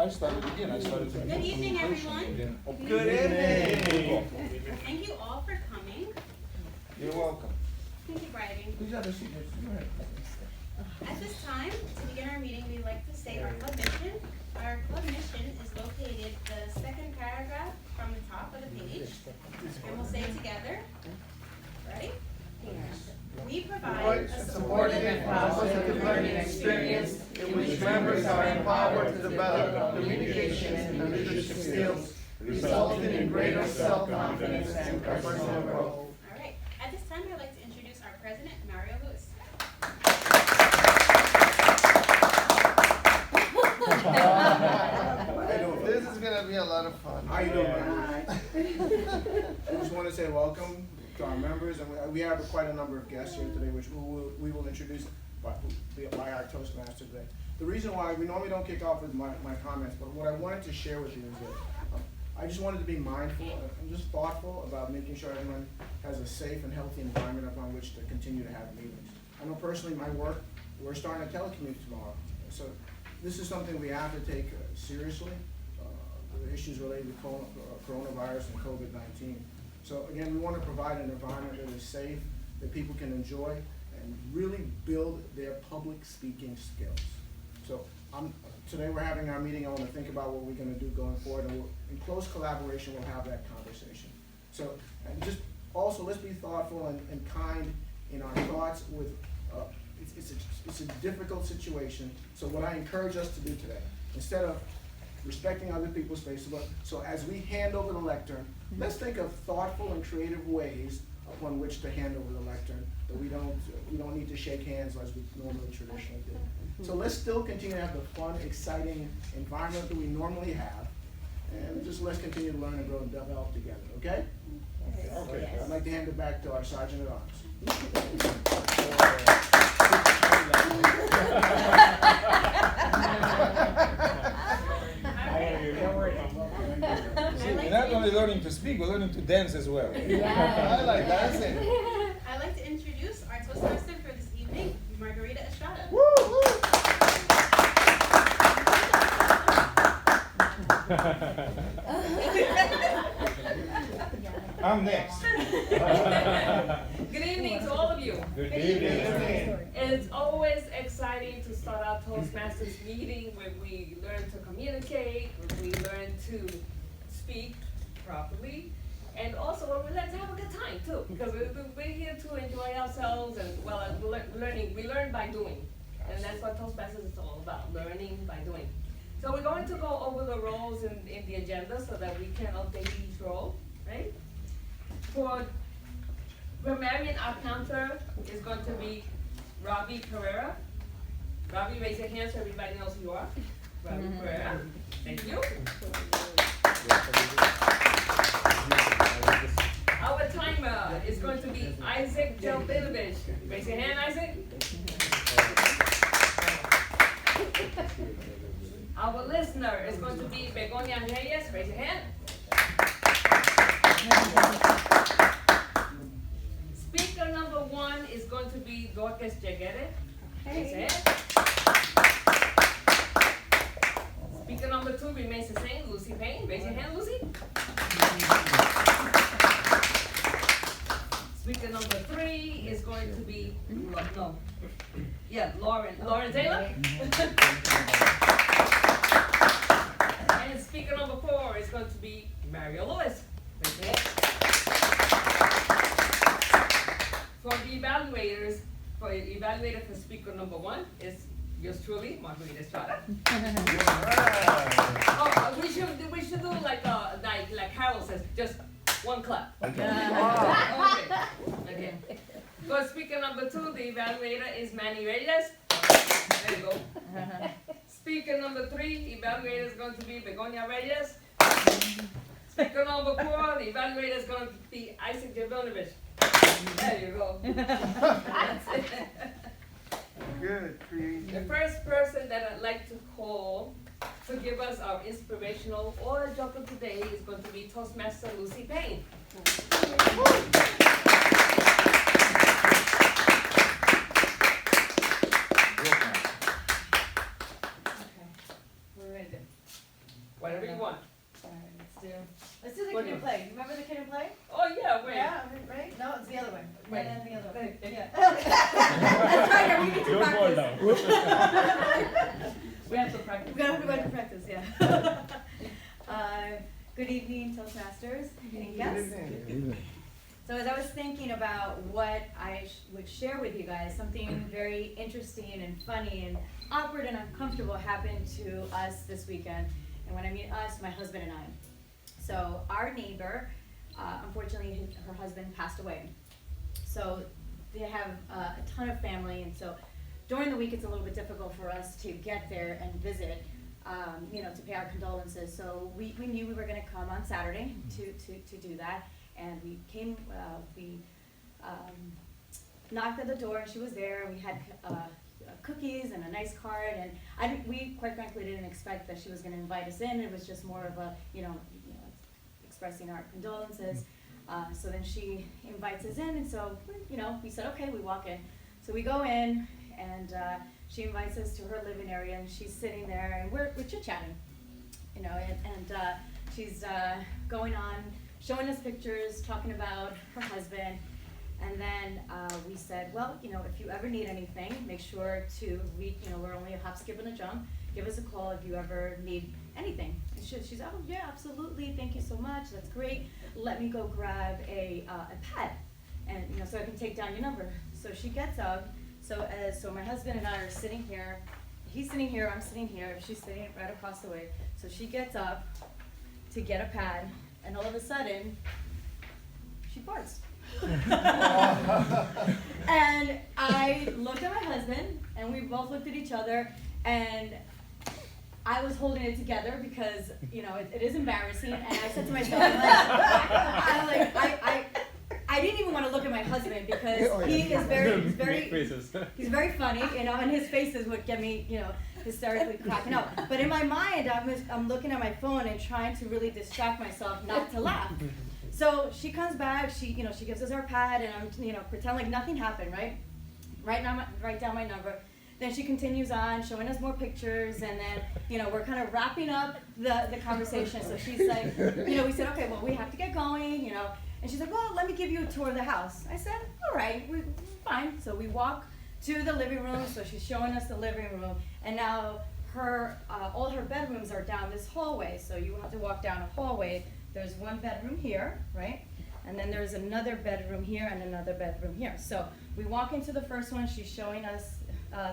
I started again. I started with Good evening, everyone. Good evening. Thank you all for coming. You're welcome. Thank you, Bridie. Please have a seat. At this time, to begin our meeting, we'd like to say our club mission. Our club mission is located the second paragraph from the top of the page. And we'll say it together. Ready? We provide a supportive and positive learning experience in which members are empowered to develop communication and leadership skills, resulting in greater self-confidence and personal growth. All right. At this time, I'd like to introduce our president, Mario Lewis. This is gonna be a lot of fun. How you doing, man? I just want to say welcome to our members, and we have quite a number of guests here today, which we will introduce by our Toastmaster today. The reason why we normally don't kick off with my comments, but what I wanted to share with you is that I just wanted to be mindful and just thoughtful about making sure everyone has a safe and healthy environment upon which to continue to have meetings. I know personally, my work, we're starting a telecommute tomorrow, so this is something we have to take seriously. The issues related to coronavirus and COVID-19. So again, we want to provide an environment that is safe, that people can enjoy, and really build their public speaking skills. So today we're having our meeting. I want to think about what we're going to do going forward, and in close collaboration, we'll have that conversation. So, and just also, let's be thoughtful and kind in our thoughts with, it's a difficult situation. So what I encourage us to do today, instead of respecting other people's space, so as we hand over the lectern, let's think of thoughtful and creative ways upon which to hand over the lectern, that we don't need to shake hands as we normally traditionally do. So let's still continue to have the fun, exciting environment that we normally have, and just let's continue to learn and grow and develop together, okay? Okay. I'd like to hand it back to our Sergeant at Arms. We're not only learning to speak, we're learning to dance as well. I like dancing. I'd like to introduce our Toastmaster for this evening, Margarita Estrada. I'm next. Good evening to all of you. Good evening. It's always exciting to start our Toastmasters meeting where we learn to communicate, where we learn to speak properly, and also where we learn to have a good time too, because we're here to enjoy ourselves, and well, we learn by doing, and that's what Toastmasters is all about, learning by doing. So we're going to go over the roles in the agenda so that we can update each role, right? For grammarian, our counter is going to be Robbie Pereira. Robbie, raise your hand so everybody knows who you are. Robbie Pereira. Thank you. Our timer is going to be Isaac Jelbinovich. Raise your hand, Isaac. Our listener is going to be Begonia Reyes. Raise your hand. Speaker number 1 is going to be Dorcas Jaguere. Raise your hand. Speaker number 2 remains the same, Lucy Payne. Raise your hand, Lucy. Speaker number 3 is going to be, Lauren Taylor. And speaker number 4 is going to be Mario Lewis. Raise your hand. For the evaluators, evaluator for speaker number 1 is yours truly, Margarita Estrada. Oh, we should do like Harold says, just one clap. Okay. Okay. For speaker number 2, the evaluator is Manny Reyes. There you go. Speaker number 3, the evaluator is going to be Begonia Reyes. Speaker number 4, the evaluator is going to be Isaac Jelbinovich. There you go. That's it. Good, creative. The first person that I'd like to call to give us our inspirational or joke of today is going to be Toastmaster Lucy Payne. whatever you want. Alright, let's do the What kid and do play. Remember the kid and play? Oh, yeah, wait. Yeah, right? No, it's the other one. Right. And then the other one. Okay. Yeah. That's right, we need to Don't fall practice. down. We have to practice. We gotta to practice, yeah. Good evening, Toastmasters and guests. So as I was thinking about what I would share with you guys, something very interesting and funny and awkward and uncomfortable happened to us this weekend. And when I mean us, my husband and I. So our neighbor, unfortunately, her husband passed away. So they have a ton of family, and so during the week it's a little bit difficult for us to get there and visit, to pay our condolences. So we knew we were going to come on Saturday to do that, and we came. We knocked at the door, and she was there. And we had cookies and a nice card, and we quite frankly didn't expect that she was going to invite us in. It was just more of a expressing our condolences. So then she invites us in, and so we said okay, we walk in. So we go in, and she invites us to her living area, and she's sitting there, and we're chit-chatting, and she's going on, showing us pictures, talking about her husband, and then we said, well, if you ever need anything, make sure to we're only a hop, skip, and a jump. Give us a call if you ever need anything. And she's oh yeah, absolutely, thank you so much, that's great. Let me go grab a pad, and so I can take down your number. So she gets up. So my husband and I are sitting here. He's sitting here, I'm sitting here, she's sitting right across the way. So she gets up to get a pad, and all of a sudden, she farts. And I looked at my husband, and we both looked at each other, and I was holding it together because, it is embarrassing, and I said to myself, I didn't even want to look at my husband because he is he's very funny, and his faces would get me, hysterically cracking up. But in my mind, I'm looking at my phone and trying to really distract myself not to laugh. So she comes back, she gives us our pad, and I'm, pretend like nothing happened, right? Write down my number. Then she continues on, showing us more pictures, and then, we're kind of wrapping up the conversation. So she's like, we said, okay, well, we have to get going, And she's like, well, let me give you a tour of the house. I said, all right, we're fine. So we walk to the living room. So she's showing us the living room. And now all her bedrooms are down this hallway. So you have to walk down a hallway. There's one bedroom here, right? And then there's another bedroom here and another bedroom here. So we walk into the first one. She's showing us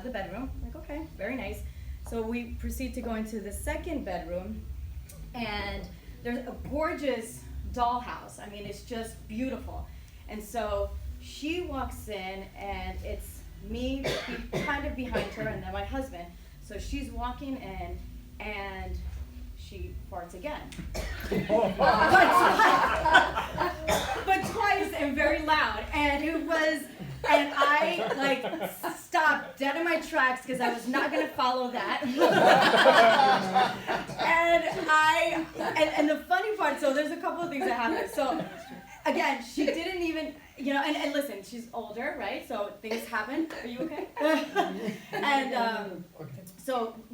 the bedroom. Like, okay, very nice. So we proceed to go into the second bedroom. And there's a gorgeous dollhouse. I mean, it's just beautiful. And so she walks in, and it's me kind of behind her, and then my husband. So she's walking in, and she farts again. But twice and very loud. And I stopped dead in my tracks because I was not gonna follow that. and the funny part, so there's a couple of things that happened. So again, she didn't even, and listen, she's older, right? So things happen. Are you okay? And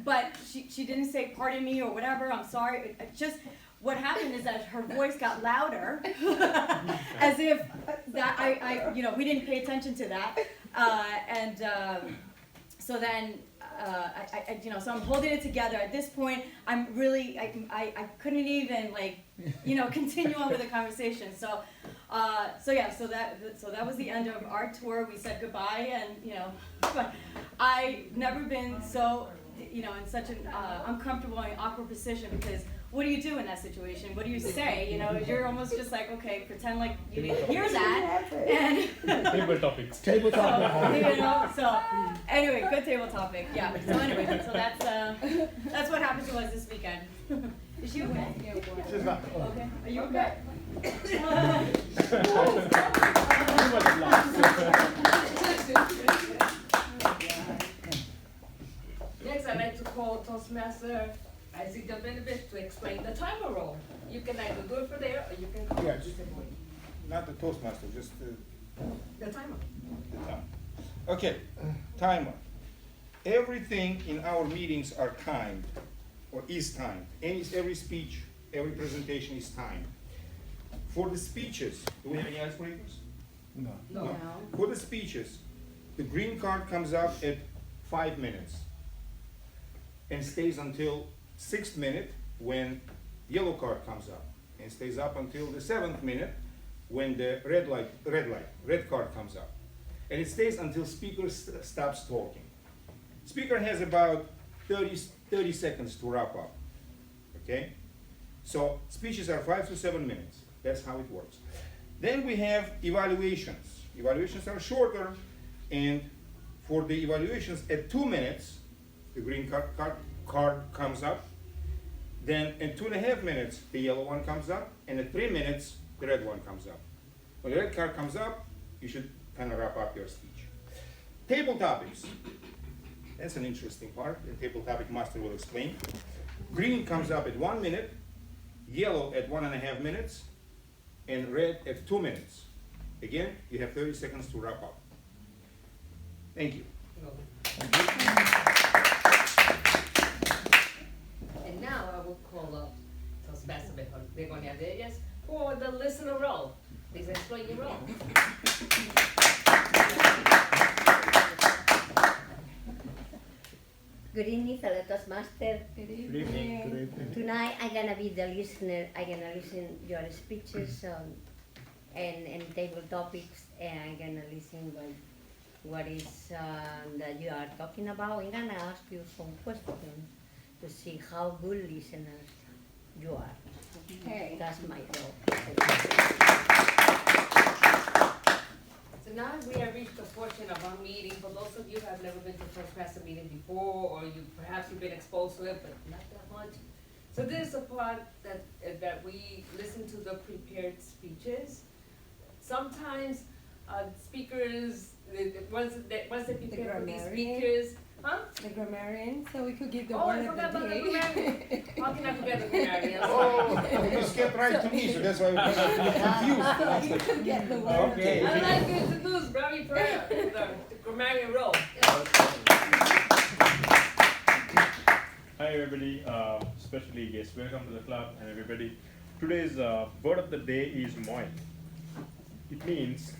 but she didn't say pardon me or whatever, I'm sorry. It just, what happened is that her voice got louder, as if that we didn't pay attention to that, so then so I'm holding it together. At this point, I'm really I couldn't even continue on with the conversation. So that was the end of our tour. We said goodbye, and but I've never been so in such an uncomfortable and awkward position, because what do you do in that situation? What do you say? You're almost just like, okay, pretend like you didn't hear that. And Table topics. Table topic. So anyway, good table topic. Yeah. So anyway, so that's what happened to us this weekend. Is she okay? She's not. Okay. Are you okay? Next, I'd like to call Toastmaster Isaac Davinovich to explain the timer roll. You can either do it for there, or you can call. Yeah, just not the Toastmaster, just The timer. the time. Okay, timer. Everything in our meetings are kind. or is timed. Every speech, every presentation is timed. For the speeches, do we have any icebreakers? No. No. For the speeches, the green card comes up at 5 minutes and stays until 6th minute when yellow card comes up, and stays up until the 7th minute when the red card comes up. And it stays until speaker stops talking. Speaker has about 30 seconds to wrap up, okay? So speeches are 5 to 7 minutes. That's how it works. Then we have evaluations. Evaluations are shorter, and for the evaluations at 2 minutes, the green card comes up. Then in 2.5 minutes, the yellow one comes up, and at 3 minutes, the red one comes up. When the red card comes up, you should kind of wrap up your speech. Table topics. That's an interesting part. The table topic master will explain. Green comes up at 1 minute, yellow at 1.5 minutes, and red at 2 minutes. Again, you have 30 seconds to wrap up. Thank you. And now I will call up Toastmaster Begonia Reyes for the listener role. Please explain your role. Good evening, fellow Toastmaster. Good Good evening. Good evening. Tonight I'm gonna be the listener. I'm gonna listen your speeches and table topics, and I'm gonna listen what is that you are talking about. I'm gonna ask you some questions to see how good listeners you are. Okay. That's my role. So now we have reached the portion of our meeting. For those of you who have never been to Toastmaster meeting before, or perhaps you've been exposed to it, but not that much. So this is the part that we listen to the prepared speeches. Sometimes speakers, once they prepare for these grammarian. speakers, huh? The grammarian, so we could give the Oh, I word forgot of the about the day. grammarian. How can I forget the grammarian? I'm Oh, sorry. you skipped right to me, so that's why we're confused. You could get the word Okay. of the I'd day. like to introduce Bravi Pereira, the grammarian role. Hi everybody, especially guests, welcome to the club and everybody. Today's word of the day is moil. It means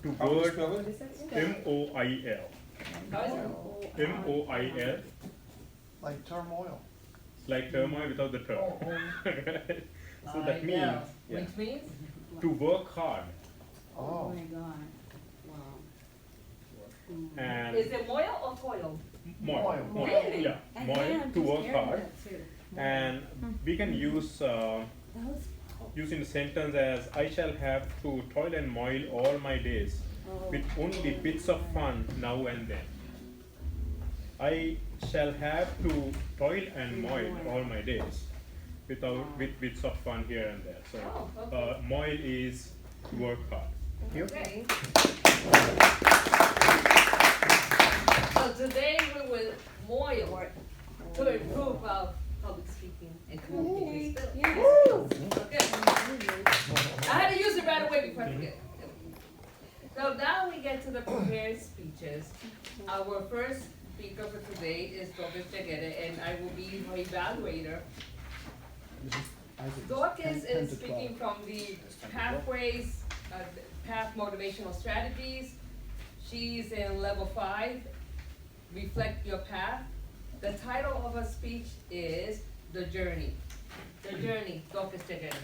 to How do you word spell What it? is that? M-O-I-L. How is it? M-O-I-L, Like turmoil. like turmoil without the term. So that means, Yeah. yeah, Which means? to work hard. Oh my God. And Is it moil or toil? moil, moil, Really? yeah, I moil, am to just work hearing hard. that too. And we can use in the sentence as I shall have to toil and moil all my days with only bits of fun now and then. I shall have to toil and moil all my days with bits of fun here and there. So Oh, okay. moil is to work hard. Okay. So today we will moil to improve our public speaking and communication skills. Okay. I had to use it right away before I forget. So now we get to the prepared speeches. Our first speaker for today is Dorcas Jagetta, and I will be her evaluator. Dorcas is speaking from the Pathways, Path Motivational Strategies. She's in level 5, Reflect Your Path. The title of her speech is The Journey. The Journey, Dorcas Jagetta.